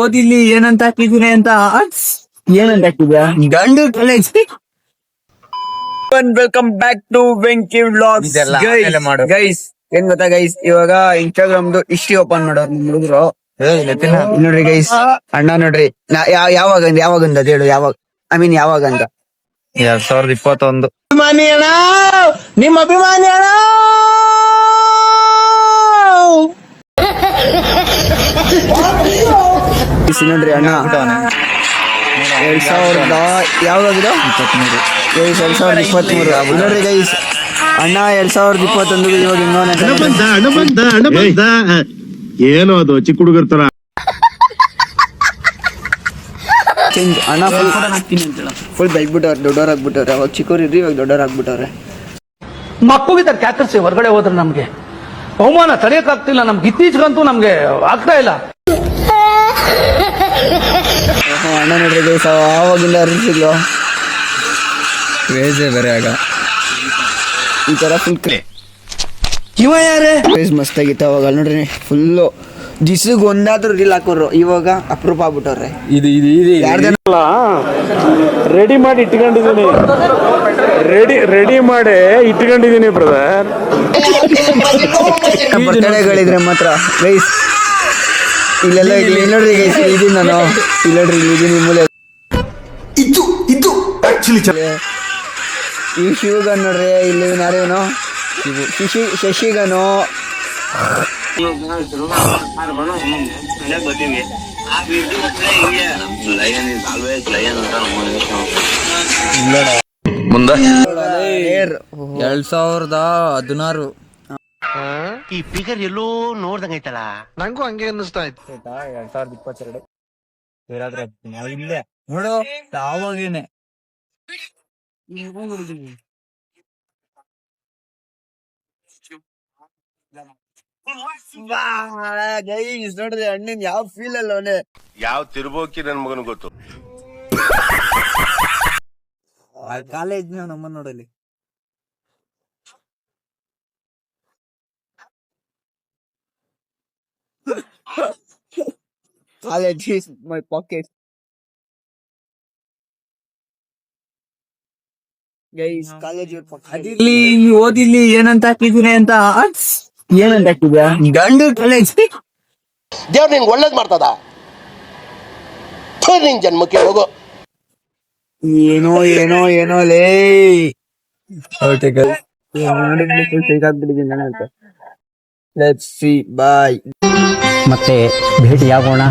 ಓದಿಲ್ಲಿ ಏನಂತ ಹಾಕಿದೀನಿ ಅಂತ ಏನಂತ ಹಾಕಿದ್ಯಾ ಗಂಡು college. Welcome back to Venki vlogs. Guys ಏನ್ ಗೊತ್ತಾ ಗೈಸ್, ಇವಾಗ ಇನ್ಸ್ಟಾಗ್ರಾಮ್ದು ಹಿಸ್ಟ್ರಿ ಓಪನ್ ಮಾಡೋರು ನಿಮ್ ಹುಡುಗರು ನೋಡ್ರಿ ಗೈಸ್. ಅಣ್ಣ ನೋಡ್ರಿ ಯಾವಾಗಂದ ಹೇಳು, ಯಾವಾಗ ಐ ಮೀನ್ ಯಾವಾಗಂದ 2021. ಅಭಿಮಾನಿ ಅಣ್ಣ, ನಿಮ್ಮ ಅಭಿಮಾನಿ ಅಣ್ಣ. ನೋಡ್ರಿ ಅಣ್ಣ 2000 ಯಾವ್ದಾದ್ರು 2023 ನೋಡ್ರಿ ಗೈಸ್. ಅಣ್ಣ 2021 ಇವಾಗ ಏನೋ ಅದು ಚಿಕ್ಕ ಹುಡುಗರ ತರ ಚೇಂಜ್. ಅಣ್ಣ ಫುಲ್ ಬೆಳ್ಬಿಟ್ಟವ್ರೆ, ದೊಡ್ಡವ್ರು ಆಗ್ಬಿಟ್ಟವ್ರೆ. ಅವಾಗ ಚಿಕ್ಕವ್ರು ಇದ್ರಿ, ಇವಾಗ ದೊಡ್ಡವ್ರು ಆಗ್ಬಿಟ್ಟವ್ರೆ. ಮಕ್ಕಳಿಗೆ ಕ್ಯಾಕರ್ಸಿ ಹೊರಗಡೆ ಹೋದ್ರೆ ನಮ್ಗೆ ಅವಮಾನ ತಡೆಯಕ್ಕಾಗ್ತಿಲ್ಲ. ನಮ್ಗೆ ಇತ್ತೀಚೆಗಂತೂ ನಮ್ಗೆ ಆಗ್ತಾ ಇಲ್ಲ. ಅಣ್ಣ ನೋಡ್ರಿ ಗೈಸ್, ಆವಾಗಿಂದ ಅರಿಸಿದ್ಲು ಕ್ರೇಜೇ ಬೇರೆ ಆಗ ಈ ತರ ಫುಲ್ ಕ್ರೇಜ್ ಮಸ್ತ್ ಆಗಿತ್ತು ಅವಾಗ. ನೋಡ್ರಿ ಫುಲ್ಲು ದಿಸ್ಗ್ ಒಂದಾದ್ರೂ ರೀಲ್ ಹಾಕೋರು, ಇವಾಗ ಅಪ್ರೂಪ ಆಗ್ಬಿಟ್ಟವ್ರೆ. ಇದು ರೆಡಿ ಮಾಡಿ ಇಟ್ಕೊಂಡಿದ್ದೀನಿ, ರೆಡಿ ಮಾಡಿ ಇಟ್ಕೊಂಡಿದ್ದೀನಿ ಬ್ರದರ್. ಬರ್ತಡೆಗಳಿದ್ರೆ ಮಾತ್ರ ಗೈಸ್ ಇಲ್ಲೆಲ್ಲ ಇಲ್ಲಿ ನೋಡ್ರಿ ಗೈಸ್, ಇದೀನಿ ನಾನು ಇಲ್ಲಿ ನೋಡ್ರಿ, ಇದೀನಿ ಮೂಲೆ. ಇದು ಆಕ್ಚುಲಿ ಈ ಶಿವಗನ್ ನೋಡ್ರಿ, ಇಲ್ಲಿ ಯಾರೇನು ಶಶಿಗನು. ಮುಂದೆ 2016 ಈ ಫಿಗರ್ ಎಲ್ಲೋ ನೋಡ್ದಂಗೈತಲ್ಲ, ನಂಗೂ ಹಂಗೆ ಅನ್ನಿಸ್ತಾ ಇತ್ತು. 2022 ಇಲ್ಲೇ ನೋಡು ಆವಾಗೇನೆ ಗೈಸ್ ನೋಡ್ರಿ ಅಣ್ಣನ್ ಯಾವ ಫೀಲ್ ಅಲ್ಲ ಅವನೇ. ಯಾವ ತಿರ್ಬೋಕಿ ನನ್ ಮಗನ್ ಗೊತ್ತು. ಕಾಲೇಜ್ ನಮ್ಮ ನೋಡಲಿ college is my pocket. Guys college ಅದಿರ್ಲಿ, ಓದಿಲ್ಲಿ ಏನಂತ ಹಾಕಿದೀನಿ ಅಂತ ಏನಂತ ಹಾಕಿದ್ಯಾ ಗಂಡು ಕಾಲೇಜ್. ದೇವ್ರ ನಿಂಗೆ ಒಳ್ಳೇದ್ ಮಾಡ್ತದ, ನಿನ್ ಜನ್ಮಕ್ಕೆ ಹೋಗೋ. ಏನೋ ಏನೋ ಏನೋ ಲೇ ಲೆಟ್ಸ್ ಸಿ ಬಾಯ್. ಮತ್ತೆ ಭೇಟಿಯಾಗೋಣ.